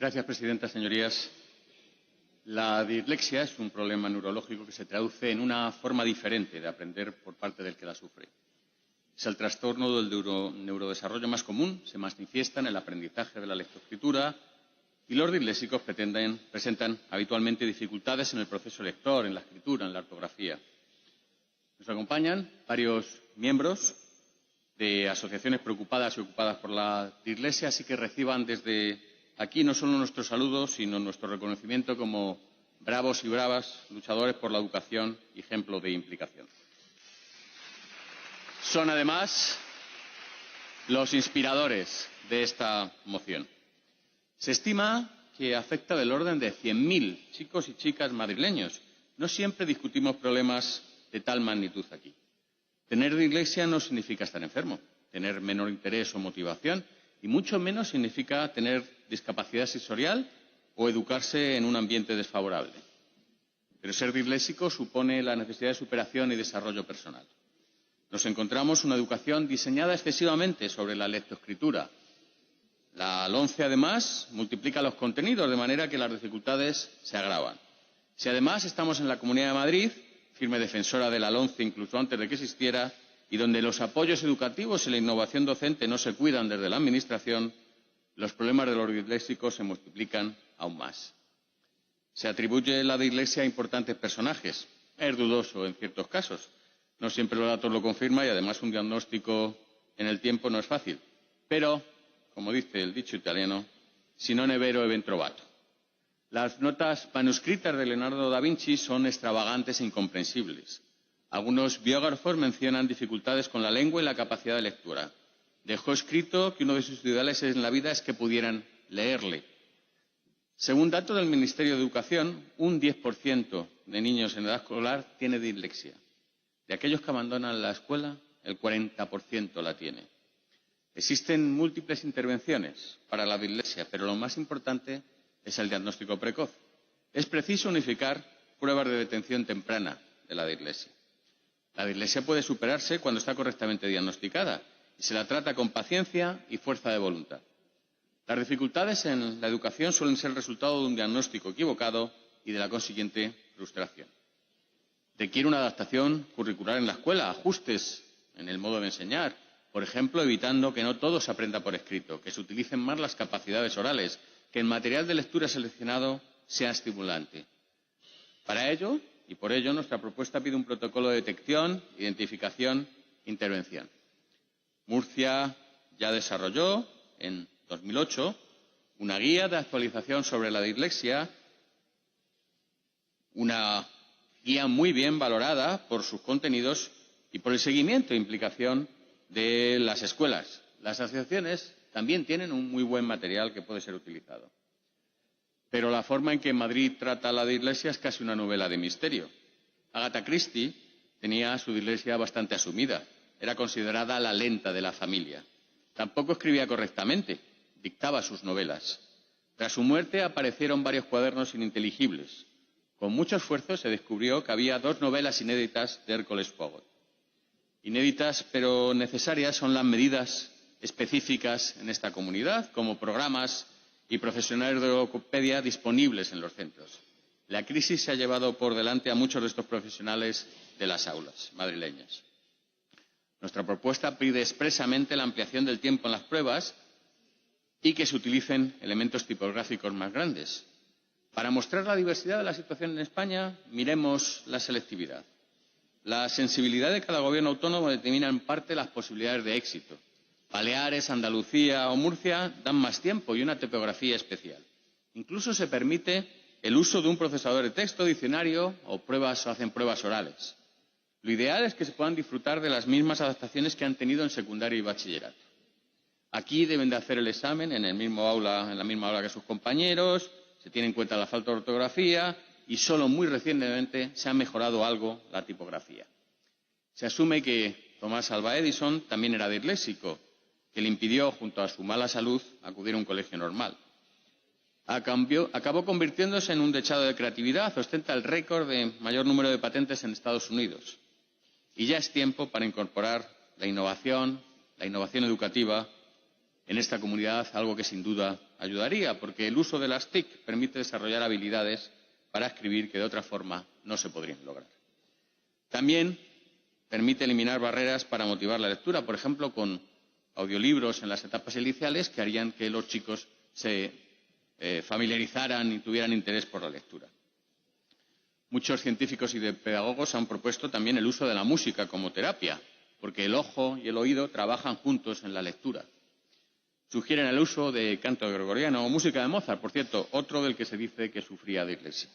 Señora presidenta, señorías, la dislexia es un problema neurológico que se traduce en una forma diferente de aprender por parte del que la sufre. Es el trastorno del neurodesarrollo más común, se manifiesta en el aprendizaje de la lectoescritura y los disléxicos presentan habitualmente dificultades en el proceso lector, en la escritura, en la ortografía. Nos acompañan varios miembros de asociaciones preocupadas y ocupadas por la dislexia, así que reciban desde aquí no solo nuestro saludo, sino nuestro reconocimiento como bravos y bravas luchadores por la educación y ejemplo de implicación. Son, además, los inspiradores de esta moción. Se estima que afecta del orden de 100.000 chicos y chicas madrileños. No siempre discutimos problemas de tal magnitud aquí. Tener dislexia no significa estar enfermo, tener menor interés o motivación, y mucho menos significa tener discapacidad sensorial o educarse en un ambiente desfavorable. Pero ser disléxico supone la necesidad de superación y desarrollo personal. Nos encontramos una educación diseñada excesivamente sobre la lectoescritura. La LOMCE, además, multiplica los contenidos de manera que las dificultades se agravan. Si además estamos en la Comunidad de Madrid, firme defensora de la LOMCE incluso antes de que existiera, y donde los apoyos educativos y la innovación docente no se cuidan desde la Administración, los problemas de los disléxicos se multiplican aún más. Se atribuye la dislexia a importantes personajes. Es dudoso en ciertos casos. No siempre los datos lo confirman y, además, un diagnóstico en el tiempo no es fácil. Pero, como dice el dicho italiano, si non è vero, è ben trovato. Las notas manuscritas de Leonardo da Vinci son extravagantes e incomprensibles. Algunos biógrafos mencionan dificultades con la lengua y la capacidad de lectura. Dejó escrito que uno de sus ideales en la vida es que pudieran leerle. Según datos del Ministerio de Educación, un 10% de niños en edad escolar tiene dislexia. De aquellos que abandonan la escuela, el 40% la tiene. Existen múltiples intervenciones para la dislexia, pero lo más importante es el diagnóstico precoz. Es preciso unificar pruebas de detección temprana de la dislexia. La dislexia puede superarse cuando está correctamente diagnosticada y se la trata con paciencia y fuerza de voluntad. Las dificultades en la educación suelen ser el resultado de un diagnóstico equivocado y de la consiguiente frustración. Requiere una adaptación curricular en la escuela, ajustes en el modo de enseñar, por ejemplo, evitando que no todo se aprenda por escrito, que se utilicen más las capacidades orales, que el material de lectura seleccionado sea estimulante. Para ello, y por ello, nuestra propuesta pide un protocolo de detección, identificación e intervención. Murcia ya desarrolló, en 2008, una guía de actualización sobre la dislexia, una guía muy bien valorada por sus contenidos y por el seguimiento e implicación de las escuelas. Las asociaciones también tienen un muy buen material que puede ser utilizado. Pero la forma en que Madrid trata la dislexia es casi una novela de misterio. Agatha Christie tenía su dislexia bastante asumida. Era considerada la lenta de la familia. Tampoco escribía correctamente, dictaba sus novelas. Tras su muerte aparecieron varios cuadernos ininteligibles. Con mucho esfuerzo se descubrió que había 2 novelas inéditas de Hércules Pogot. Inéditas pero necesarias son las medidas específicas en esta comunidad, como programas y profesionales de logopedia disponibles en los centros. La crisis se ha llevado por delante a muchos de estos profesionales de las aulas madrileñas. Nuestra propuesta pide expresamente la ampliación del tiempo en las pruebas y que se utilicen elementos tipográficos más grandes. Para mostrar la diversidad de la situación en España, miremos la selectividad. La sensibilidad de cada gobierno autónomo determina en parte las posibilidades de éxito. Baleares, Andalucía o Murcia dan más tiempo y una tipografía especial. Incluso se permite el uso de un procesador de texto, diccionario o hacen pruebas orales. Lo ideal es que se puedan disfrutar de las mismas adaptaciones que han tenido en secundaria y bachillerato. Aquí deben de hacer el examen en la misma aula que sus compañeros, se tiene en cuenta la falta de ortografía y solo muy recientemente se ha mejorado algo la tipografía. Se asume que Thomas Alva Edison también era disléxico, que le impidió, junto a su mala salud, acudir a un colegio normal. Acabó convirtiéndose en un dechado de creatividad, ostenta el récord de mayor número de patentes en Estados Unidos. Y ya es tiempo para incorporar la innovación educativa en esta comunidad, algo que sin duda ayudaría, porque el uso de las TIC permite desarrollar habilidades para escribir que de otra forma no se podrían lograr. También permite eliminar barreras para motivar la lectura, por ejemplo, con audiolibros en las etapas iniciales que harían que los chicos se familiarizaran y tuvieran interés por la lectura. Muchos científicos y pedagogos han propuesto también el uso de la música como terapia, porque el ojo y el oído trabajan juntos en la lectura. Sugieren el uso de canto gregoriano o música de Mozart, por cierto, otro del que se dice que sufría dislexia.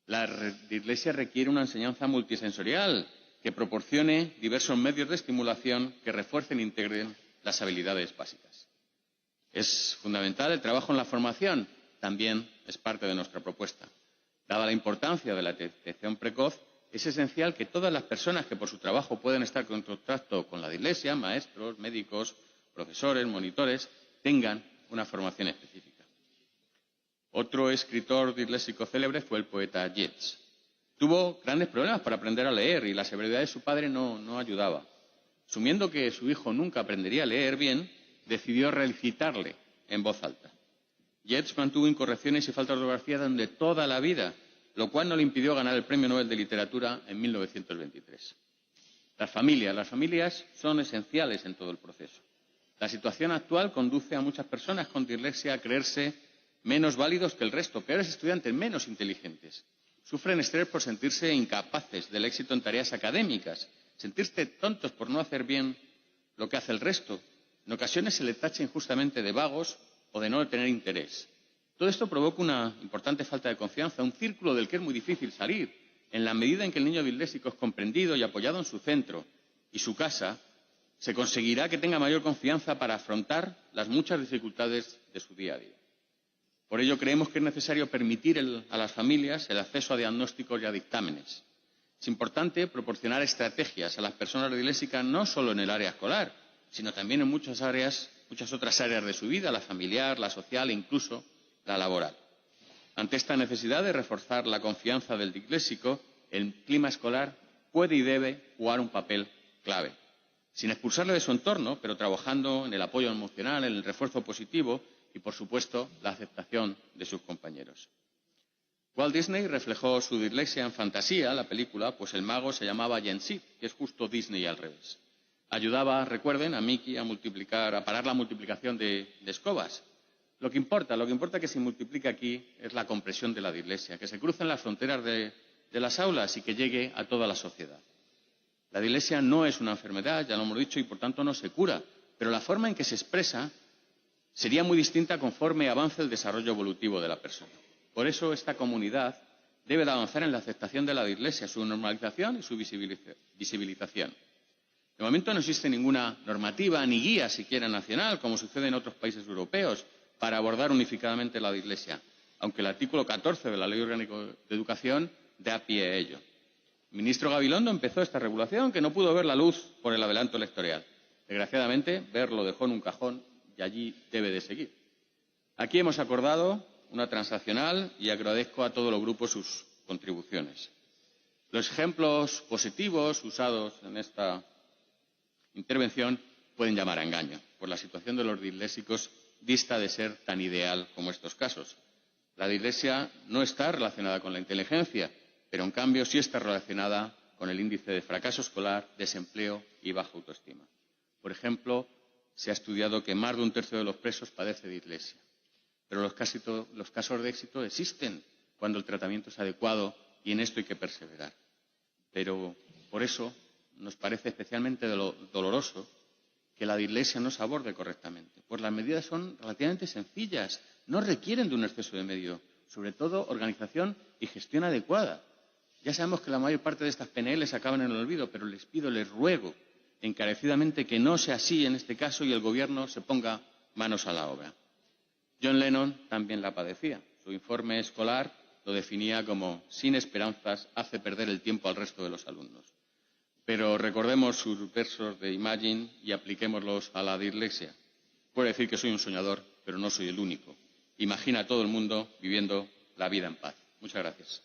La dislexia requiere una enseñanza multisensorial que proporcione diversos medios de estimulación que refuercen e integren las habilidades básicas. Es fundamental el trabajo en la formación, también es parte de nuestra propuesta. Dada la importancia de la detección precoz, es esencial que todas las personas que por su trabajo pueden estar en contacto con la dislexia, maestros, médicos, profesores, monitores, tengan una formación específica. Otro escritor disléxico célebre fue el poeta Yeats. Tuvo grandes problemas para aprender a leer y la severidad de su padre no ayudaba. Asumiendo que su hijo nunca aprendería a leer bien, decidió recitarle en voz alta. Yeats mantuvo incorrecciones y faltas de ortografía durante toda la vida, lo cual no le impidió ganar el Premio Nobel de Literatura en 1923. Las familias son esenciales en todo el proceso. La situación actual conduce a muchas personas con dislexia a creerse menos válidos que el resto, peores estudiantes, menos inteligentes. Sufren estrés por sentirse incapaces del éxito en tareas académicas, sentirse tontos por no hacer bien lo que hace el resto. En ocasiones se les tacha injustamente de vagos o de no tener interés. Todo esto provoca una importante falta de confianza, un círculo del que es muy difícil salir. En la medida en que el niño disléxico es comprendido y apoyado en su centro y su casa, se conseguirá que tenga mayor confianza para afrontar las muchas dificultades de su día a día. Por ello, creemos que es necesario permitir a las familias el acceso a diagnósticos y a dictámenes. Es importante proporcionar estrategias a las personas disléxicas no solo en el área escolar, sino también en muchas otras áreas de su vida, la familiar, la social e incluso la laboral. Ante esta necesidad de reforzar la confianza del disléxico, el clima escolar puede y debe jugar un papel clave. Sin expulsarle de su entorno, pero trabajando en el apoyo emocional, en el refuerzo positivo y, por supuesto, la aceptación de sus compañeros. Walt Disney reflejó su dislexia en Fantasía, la película, pues el mago se llamaba Yen Sid, que es justo Disney al revés. Ayudaba, recuerden, a Mickey a parar la multiplicación de escobas. Lo que importa que se multiplique aquí es la comprensión de la dislexia, que se crucen las fronteras de las aulas y que llegue a toda la sociedad. La dislexia no es una enfermedad, ya lo hemos dicho, y por tanto no se cura, pero la forma en que se expresa sería muy distinta conforme avance el desarrollo evolutivo de la persona. Por eso esta comunidad debe de avanzar en la aceptación de la dislexia, su normalización y su visibilización. De momento no existe ninguna normativa ni guía siquiera nacional, como sucede en otros países europeos, para abordar unificadamente la dislexia, aunque el artículo 14 de la Ley Orgánica de Educación da pie a ello. El ministro Gabilondo empezó esta regulación, que no pudo ver la luz por el adelanto electoral. Desgraciadamente, lo dejó en un cajón y allí debe de seguir. Aquí hemos acordado una transaccional y agradezco a todos los grupos sus contribuciones. Los ejemplos positivos usados en esta intervención pueden llamar a engaño, pues la situación de los disléxicos dista de ser tan ideal como estos casos. La dislexia no está relacionada con la inteligencia, pero en cambio sí está relacionada con el índice de fracaso escolar, desempleo y baja autoestima. Por ejemplo, se ha estudiado que más de un tercio de los presos padece dislexia, pero los casos de éxito existen cuando el tratamiento es adecuado y en esto hay que perseverar. Pero por eso nos parece especialmente doloroso que la dislexia no se aborde correctamente, pues las medidas son relativamente sencillas, no requieren de un exceso de medio, sobre todo organización y gestión adecuada. Ya sabemos que la mayor parte de estas PNL acaban en el olvido, pero les ruego encarecidamente que no sea así en este caso y el Gobierno se ponga manos a la obra. John Lennon también la padecía. Su informe escolar lo definía como sin esperanzas hace perder el tiempo al resto de los alumnos. Pero recordemos sus versos de Imagine y apliquémoslos a la dislexia. Puedo decir que soy un soñador, pero no soy el único. Imagina a todo el mundo viviendo la vida en paz. Muchas gracias.